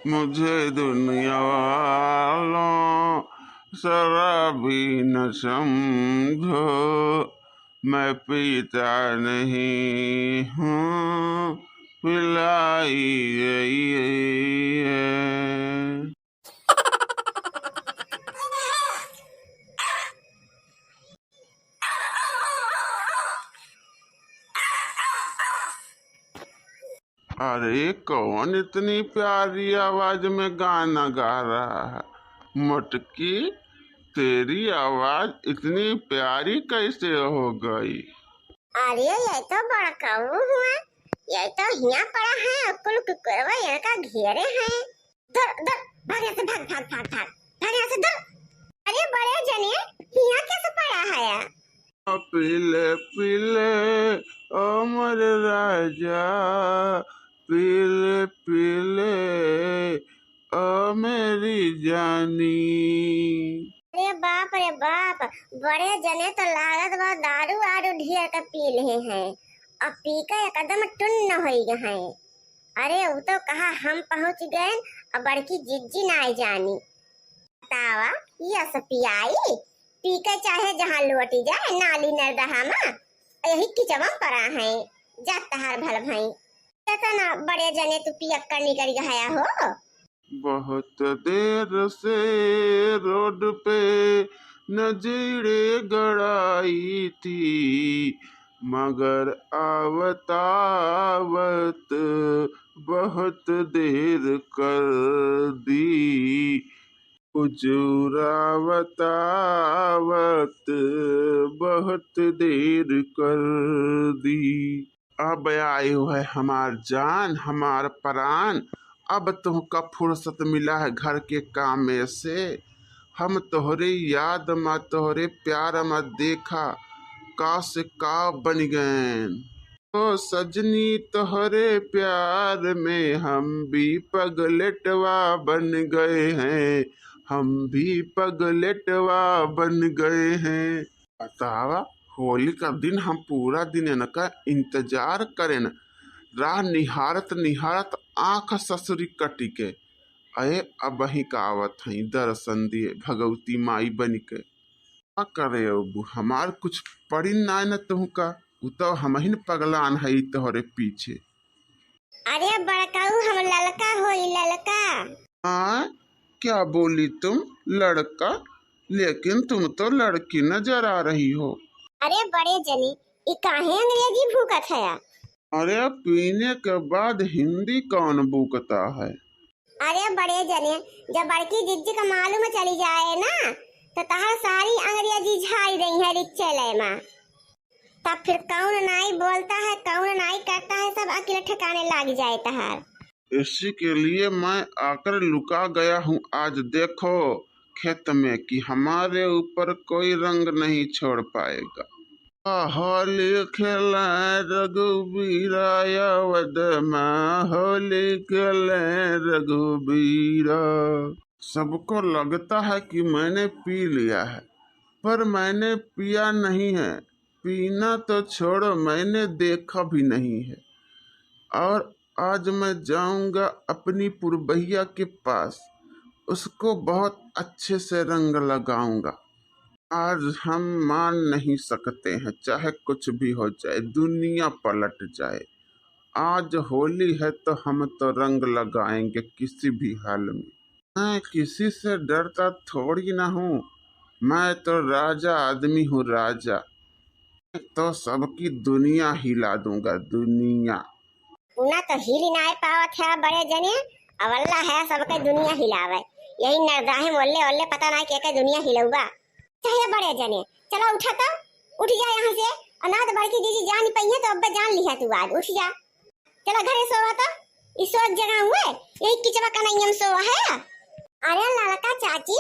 मुझे दुनिया वालों शराबी न समझो, मैं पीता नहीं हूँ, पिलाई गई है। अरे कौन इतनी प्यारी आवाज में गाना गा रहा है? मटकी, तेरी आवाज इतनी प्यारी कैसे हो गई? अरे ये तो बड़ा कौआ हुआ, ये तो यहाँ पड़ा है, कुल कुकरवा यहाँ का घेरे हैं। दर दर भाग यहाँ से, भाग भाग भाग भाग भाग यहाँ से, दर। अरे बड़े जने यहाँ कैसे पड़ा है? पीले पीले ओ मेरे राजा, पीले पीले ओ मेरी जानी। अरे बाप, बड़े जने तो लागत बा दारू आरू ढेर का पी रहे हैं और पी कर एकदम टुन्न हो गए हैं। अरे वो तो कहा हम पहुंच गए और बड़की जिज्जी ना जानी। बतावा ये सब पियाई पी कर चाहे जहाँ लौटी जाए, नाली नरदहा में यही किचवा पड़ा है। जाता हार भल भाई कहता ना बड़े जने तू पियक्कर निकल गया हो। बहुत देर से रोड पे नजरें गड़ाई थी, मगर आवत आवत बहुत देर कर दी। हुजूरावत आवत बहुत देर कर दी। अब आई है हमार जान, हमार प्राण। अब तुमका फुर्सत मिला है घर के काम में से। हम तोहरे याद में, तोहरे प्यार में देखा का से का बन गए। ओ सजनी तोहरे प्यार में हम भी पगलेटवा बन गए हैं, हम भी पगलेटवा बन गए हैं। बतावा, होली का दिन हम पूरा दिन इनका इंतजार करें, राह निहारत निहारत आंख ससुरी कटी के। अये अब वही का आवत हई दर्शन दिए भगवती माई बन के। क्या करे अबू, हमार कुछ पड़ी ना न तुमका, उ तो हमहिन पगलान है तोहरे पीछे। अरे बड़काऊ हम ललका हो, ललका। हाँ, क्या बोली तुम? लड़का? लेकिन तुम तो लड़की नजर आ रही हो। अरे बड़े जनी ये काहे अंग्रेजी भूकत है? अरे पीने के बाद हिंदी कौन भूकता है? अरे बड़े जने जब बड़की जिज्जी का मालूम चली जाए ना तो तहार सारी अंग्रेजी झाई रही है रिक्चले में। तब फिर कौन नाई बोलता है, कौन नाई करता है, सब अकेले ठिकाने लग जाए तहार। इसी के लिए मैं आकर लुका गया हूँ। आज देखो खेत में कि हमारे ऊपर कोई रंग नहीं छोड़ पाएगा। होली खेले रघुबीरा अवध में, होली खेले रघुबीरा। सबको लगता है कि मैंने पी लिया है, पर मैंने पिया नहीं है। पीना तो छोड़ो, मैंने देखा भी नहीं है। और आज मैं जाऊंगा अपनी पुरबैया के पास, उसको बहुत अच्छे से रंग लगाऊंगा। आज हम मान नहीं सकते हैं, चाहे कुछ भी हो जाए, दुनिया पलट जाए। आज होली है तो हम तो रंग लगाएंगे किसी भी हाल में। मैं किसी से डरता थोड़ी ना हूँ, मैं तो राजा आदमी हूँ, राजा। तो सबकी दुनिया हिला दूंगा, दुनिया। पुना तो हिल ना पावत है बड़े जने, अब अल्लाह है सबके दुनिया हिलावे। यही नरदाहे मोल्ले ओल्ले पता ना के दुनिया हिलौबा। चाहिए बड़े जने चलो उठा तो, उठ जा यहाँ से। अनाथ बड़की दीदी जान पई है तो अब जान लिया तू, आज उठ जा, चलो घरे सोवा तो। इस वक्त जगह हुए यही किचवा का नहीं हम सोवा है। अरे लड़का चाची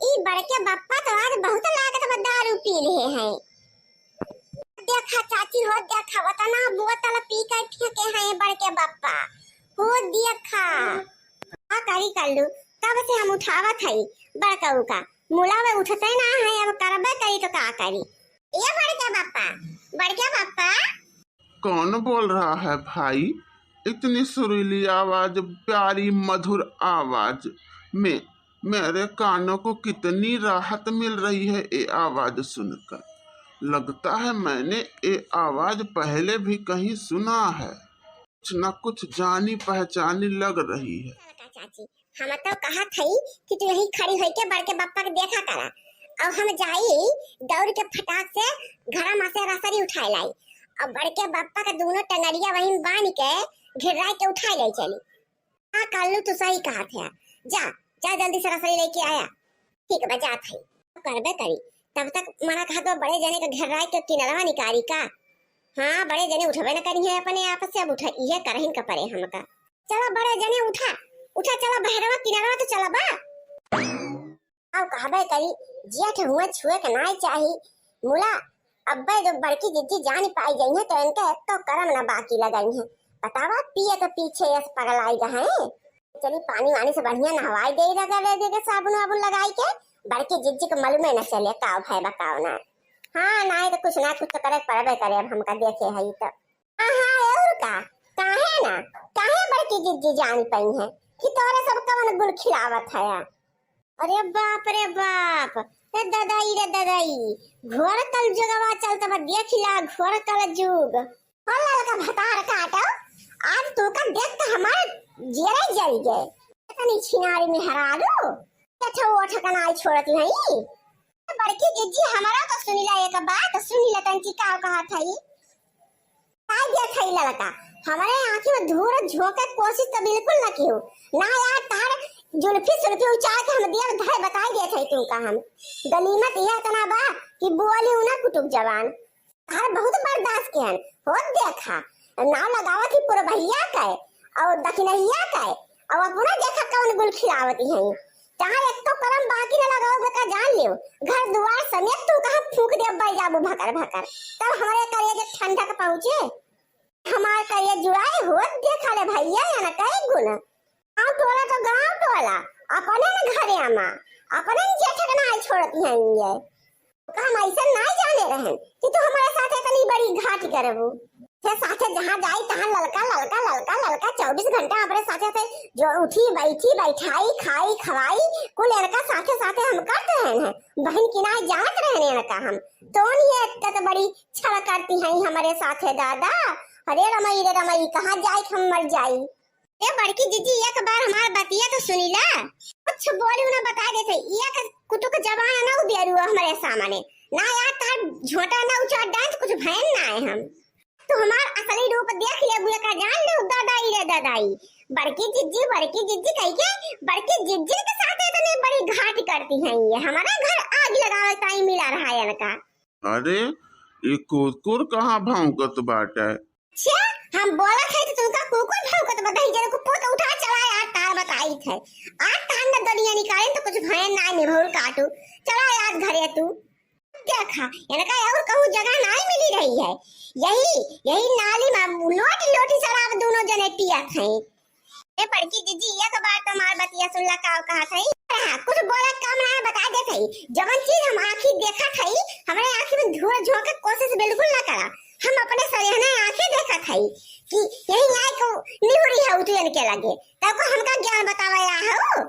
ई बड़के बप्पा तो आज बहुत लागत में दारू पी रहे हैं। देखा चाची हो, देखा वतना बोतल पी कर फेंके हैं बड़के बप्पा हो, देखा आ करी कर लू। तब से हम उठावत हई बड़काऊ का मुलावे उठते ना है, अब करबे करी तो का करी। ये बड़के बप्पा, बड़के बप्पा। कौन बोल रहा है भाई? इतनी सुरीली आवाज, प्यारी मधुर आवाज में मेरे कानों को कितनी राहत मिल रही है ये आवाज सुनकर। लगता है मैंने ये आवाज पहले भी कहीं सुना है। कुछ न कुछ जानी पहचानी लग रही है। चाची हम तो कहा थी कि तू यही खड़ी होई के बड़के बप्पा के देखा करा। अब हम जाई दौड़ के फटाक से घरा में से रसरी उठाई लाई और बड़के बप्पा के दोनों टंगड़िया वहीं बांध के घिराई के उठाई लाई चली। हाँ कालू तू सही कहा था। जा जा जल्दी से रसरी लेके आया। ठीक है जा थी करबे करी। तब तक मना कहा तो बड़े जने के घिराई के किनारा निकारी का। हाँ बड़े जने उठबे न करी है अपने आप से। अब उठा ये करहिन का परे हमका। चलो बड़े जने उठा उठा चला बहरवा किनारा तो चला बा। अब कहबे करी जेठ हुए छुए के नाई चाही मुला। अब्बे जो बड़की जिज्जी जान पाई गई है तो इनका एक तो करम ना बाकी लगाई है। बतावा पिए के पीछे ऐसे पगल आई गए हैं। चली पानी वानी से बढ़िया नहवाई दे लगा दे साबुन वाबुन लगाई के। बड़की जिज्जी को मालूम न चले काव है बताओ ना। हाँ ना तो कुछ ना कुछ तो करे पड़बे करे। अब हमका देखे है तो हाँ और का काहे ना काहे बड़की जिज्जी जान पाई है कि तोरे सब कवन गुल खिलावत है। अरे बाप रे दादाई रे दादाई घोर कल जुगवा चलता बा देखिला घोर कल जुग। हल्ला का भतार काटो आज तू का देख के हमार जेरे जल गए। इतनी छिनारी में हरा दो अच्छा वो ठकना आई छोड़ती नहीं। बड़की जिज्जी हमारा तो सुनीला एक बात सुनीला तंची का कहा था ये काय दिया था लड़का हमारे आंखों में धूर झोंके कोशिश तो बिल्कुल न की हो ना यार। तार जुल्फी सुल्फी उचार के हम दिया धाय बताई दिया था तू का हम गनीमत यह तना बा कि बोली उना कुटुब जवान तार बहुत बर्दाश्त के हन हो देखा ना लगावा थी पूरा भैया का और दक्षिणैया का और अपना देखा कौन गुल खिलावती है। जहाँ एक तो करम बाकी न लगाओ बेटा जान लियो घर द्वार समेत तू कहाँ फूक दे भाई जाबू भकर भकर तब हमारे करिए जब ठंडा का पहुँचे हमारे करिए जुड़ाए हो देखा ले भैया या ना कई गुण गाँव टोला तो गाँव टोला अपने न घरे आमा अपने जेठ के ना छोड़ती हैं ये हम ऐसा ना जाने रहन कि तू हमारे साथ इतनी बड़ी घाट करबू से साथे जहाँ जाई तहाँ ललका ललका ललका ललका 24 घंटा हमारे साथे जो उठी बैठी बैठाई खाई खवाई कुल लड़का साथे साथे हम करते हैं बहन किनारे जात रहने लड़का हम तो नहीं इतना बड़ी छड़ करती हैं हमारे साथे दादा। अरे रमई कहाँ जाए हम मर जाई। ये बड़की जीजी एक बार हमार बतिया तो सुनीला कुछ बोली उन्हें बता देते ये कुटुक जवान ना उबेरू हमारे सामने ना यार तार झोटा ना उचार डांस कुछ भयन ना है हम तो हमार असली रूप देख ले बुआ का जान ले दादाई रे दादाई। बड़की जिज्जी कह के बड़की जिज्जी के साथ इतने बड़ी घाट करती हैं ये हमारा घर आग लगावे टाइम मिला रहा है इनका। अरे ये कुकुर कहाँ भौंकत बाटे। अच्छा हम बोला थे तो तुमका कुकुर भौंकत बताई जरा को पोत उठा चला यार तार बताई थे आज तान में दुनिया निकाले तो कुछ भयन ना निभोल काटू चला यार घरे तू देखा इनका और कहूँ जगह नहीं मिली रही है। यही नाली में लोटी शराब दोनों जने पिया थे। ए बड़की जीजी एक बार तो मार बतिया सुल्ला का कहा था हां कुछ बोला काम ना बता दे थई जवन चीज हम आंखी देखा थई हमारे आंखी में धुआं झोंके कोशिश बिल्कुल ना करा। हम अपने सरेहने आंखें देखा थई कि यही न्याय को निहुरी है उठियन के लगे तब को हमका ज्ञान बतावा हो।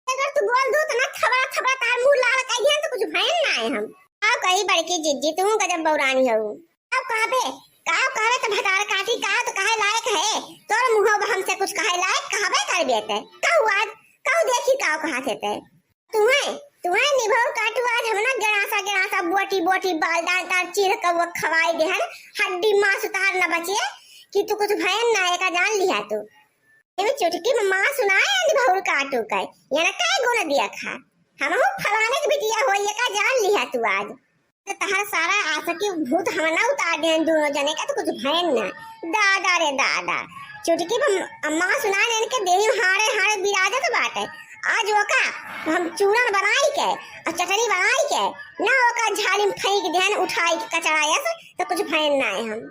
अगर तू बोल दो तो ना थबड़ा तार मुंह लाल कहिए तो कुछ भयन ना है हम आओ कही बड़की जिज्जी तू गजब बौरानी हो अब कहबे तो भतार काटी कहा तो कहे लायक है तोर मुंह हमसे कुछ कहे लायक कहबे कर बेटे कहू आज कहू देखी काव कहा थे तुम्हें निभव काटू आज हम ना गिरासा बोटी बाल डाल तार चीर के वो खवाई दे हन हड्डी मांस उतार न बचे कि तू कुछ भयन ना है का जान लिया तू ये चुटकी में मां सुनाए निभव काटू के ये ना काय गुण दिया खा हम फलाने की बिटिया हो ये का जान लिया तू आज तो तहार सारा आशा की भूत हम ना उतार दे दोनों जने का तो कुछ भयन ना दादा रे दादा चुटकी में अम्मा सुनाने इनके देही हारे बिराजत बाटे आज ओका हम चूरन बनाई के और चटनी बनाई के ना ओका झाली में फेंक देन उठाई के कचराया तो कुछ भयन ना है हम।